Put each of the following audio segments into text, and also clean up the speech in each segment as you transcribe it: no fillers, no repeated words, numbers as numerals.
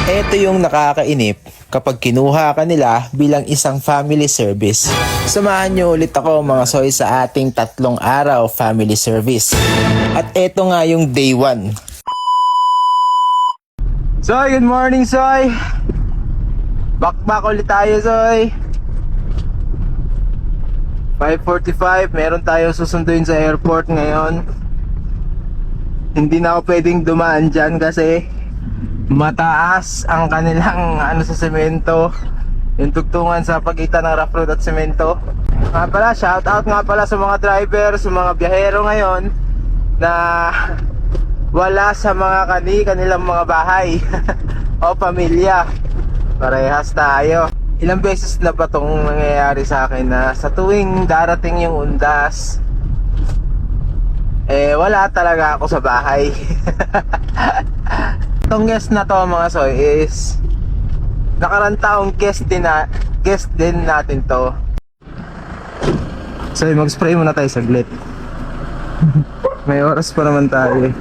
Ito yung nakakainip kapag kinuha ka nila bilang isang family service. Samahan nyo ulit ako mga soy sa ating 3 araw family service. At ito nga yung day 1. Soy, good morning Soy! Back ulit tayo Soy! 5:45, meron tayo susunduin sa airport ngayon. Hindi na ako pwedeng dumaan dyan kasi mataas ang kanilang sa semento, yung tugtungan sa pagitan ng rough road at semento. Nga pala, shout out nga pala sa mga driver, sa mga biyahero ngayon na wala sa mga kanilang mga bahay o pamilya. Parehas tayo. Ilang beses na ba itong nangyayari sa akin na sa tuwing darating yung undas, wala talaga ako sa bahay. Itong guest na to mga soy is nakarantaong guest din natin to. So mag-spray muna tayo saglit. May oras pa naman tayo.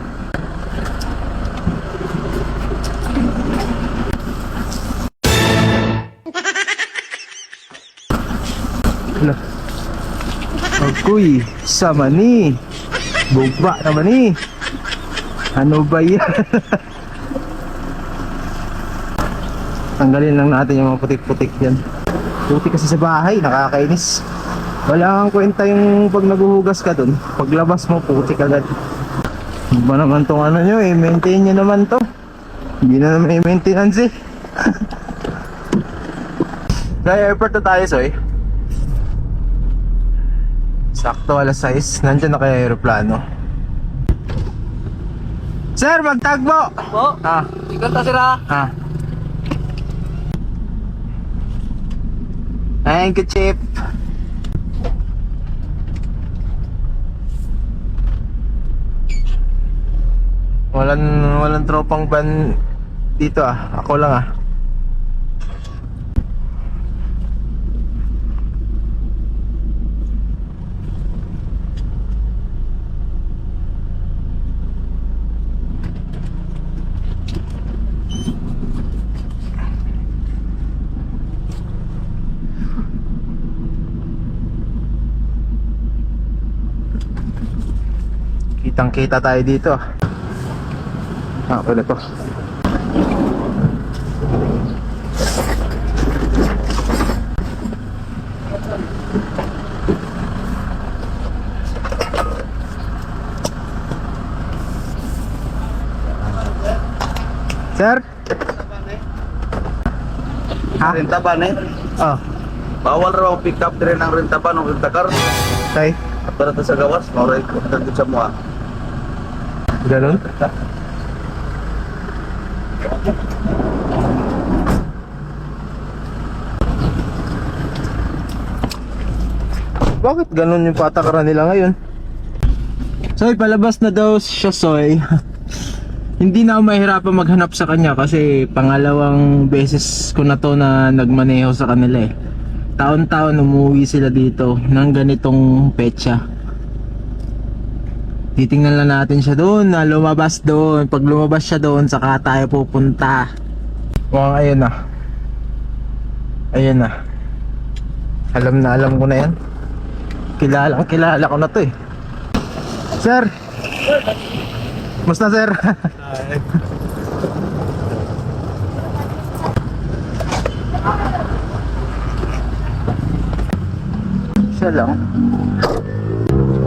Agoy, sama ni bugba naman ni. Ano ba yan? Tanggalin lang natin yung mga putik-putik yan. Putik kasi sa bahay, nakakainis. Wala kang kwenta yung pag naguhugas ka dun. Paglabas mo, putik agad. Ano ba naman tong nyo maintain nyo naman to. Hindi na naman i-maintenance eh. Kaya airport na tayo Soy. Sakto alas 6, nandyan na kaya aeroplano. Sir, magtagbo! Po? Ikaw ta sira? Thank you, Chip. Walang tropang ban dito Ako lang Kitang-kita tayo dito. Pwede to. Sir? Rentaban eh. Bawal raw pick up dire ng rentaban o rentakar. Okay. Para ta sa gawas, mauray ko dito sa mua. Ganon? Bakit ganon yung patakaran nila ngayon? Soy, palabas na daw siya Soy. Hindi na ako mahirapan maghanap sa kanya kasi pangalawang beses ko na to na nagmaneho sa kanila eh. Taon-taon umuwi sila dito ng ganitong petsa. Titingnan lang natin siya doon na lumabas doon. Pag lumabas siya doon, saka tayo pupunta. Mukhang ayun na. Ayun na. Alam ko na yan. Kilala ko na to eh. Sir! Musta sir? Siya lang.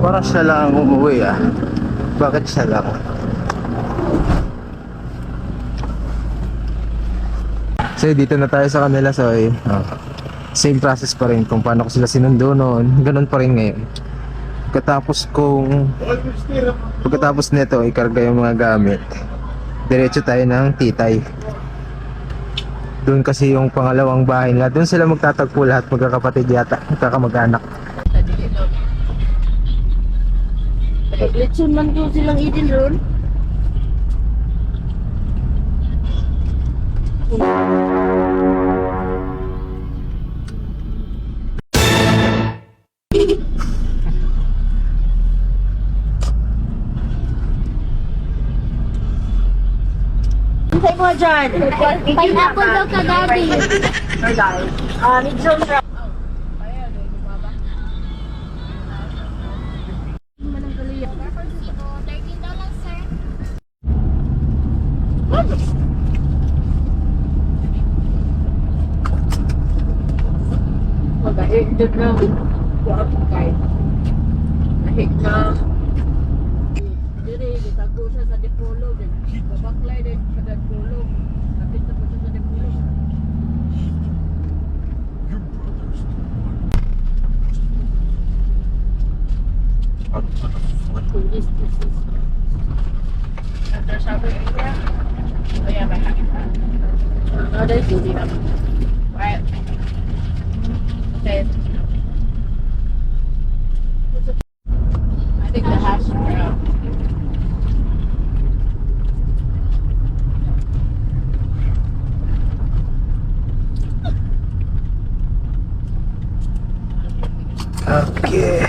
Parang siya lang ang umuwi Bakit siya lang? So dito na tayo sa kanila so same process pa rin kung paano ko sila sinundo noon. Ganun pa rin ngayon. Pagkatapos nito ikarga yung mga gamit, diretso tayo ng Titay. Doon kasi yung pangalawang bahay nila. Doon sila magtatagpo lahat, magkakapatid yata, magkakamag-anak. Litson man ko silang idin ron. mo dyan? Pineapple daw ka, Daddy. Medium wrap. $13, sir. Mag-ahig dyan na. Ahig na. Diri, gitago siya sa Dipolo. Babaklay din sa Dipolo. Kapit na po siya sa Dipolo. This is after shower area. Oh yeah, my hand. No, there's easy na. Right. Okay. I think the hash brown. Okay.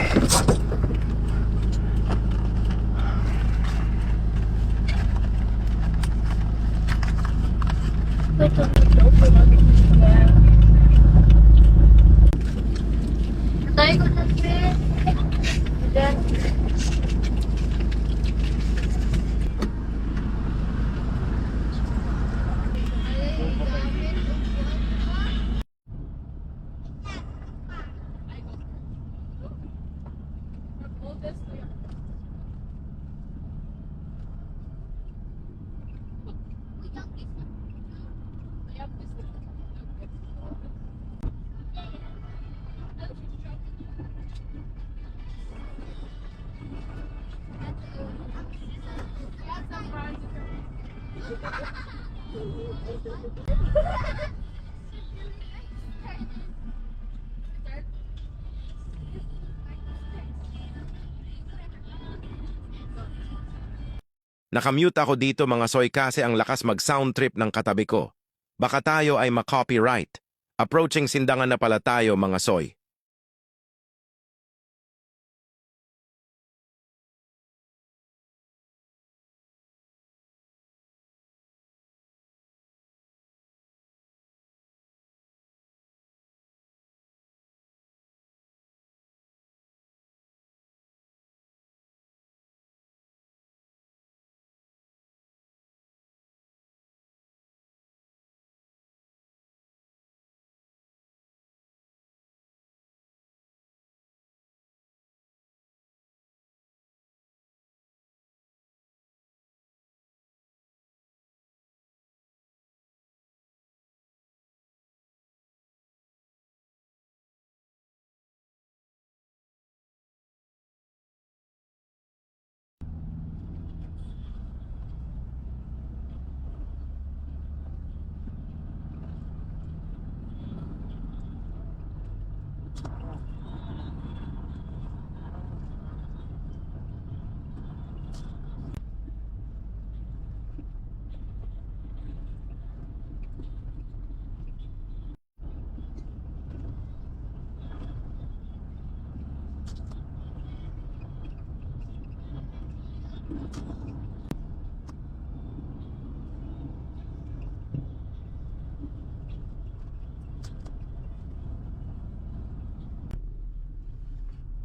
Tayo ko na, sir. Then, Nakamute ako dito mga soy kasi ang lakas mag-sound trip ng katabi ko. Baka tayo ay ma-copyright. Approaching sindangan na pala tayo mga soy.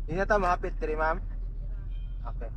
Hindi na ito mga pitri, ma'am. Okay.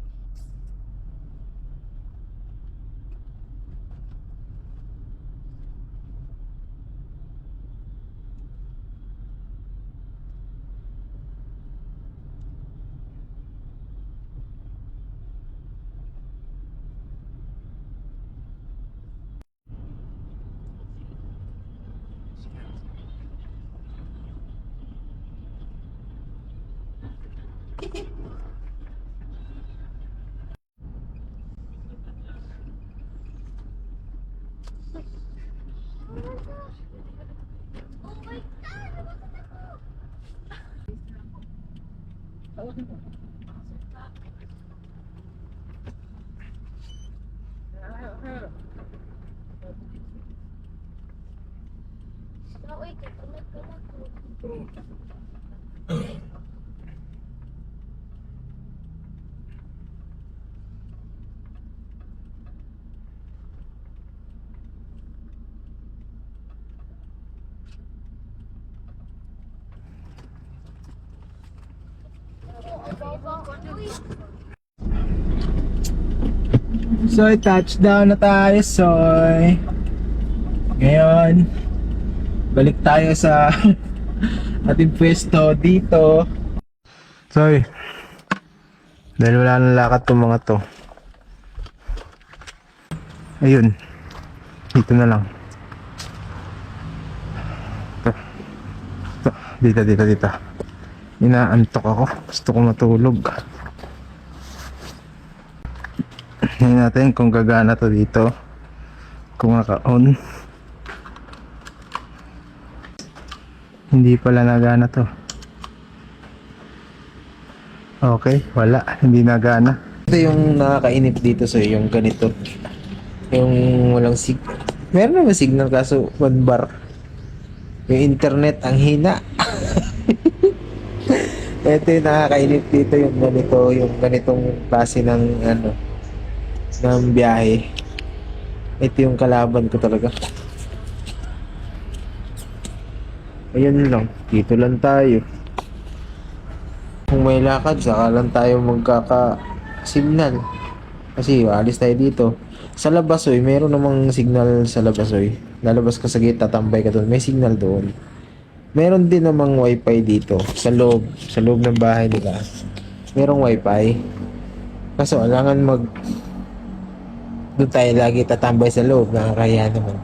wait, ulit ko na to. Soy, touchdown na tayo, Soy. Ngayon, balik tayo sa ating pwesto dito. Soy, dahil wala nang lakad tong mga to. Ayun, dito na lang. Dito. Inaantok ako. Gusto ko matulog. Tingnan natin kung gagana to dito. Kung naka-on. Hindi pala nagana to. Okay, wala. Hindi nagana. Ito yung nakakainip dito sa yung ganito. Yung walang signal. Meron naman signal kaso 1 bar. Yung internet ang hina. Ito yung nakakainip dito yung ganito, yung ganitong klase ng ng biyahe. Ito yung kalaban ko talaga. Ayun lang, dito lang tayo. Kung may lakad, saka lang tayo magkaka-signal. Kasi alis tayo dito. Sa Labasoy, meron namang signal sa Labasoy. Lalabas ka sa gate, tatambay ka doon. May signal doon. Meron din namang wifi dito. Sa loob ng bahay nila. Merong wifi. Kaso, alangan doon tayo lagi tatambay sa loob. Nakakaya naman.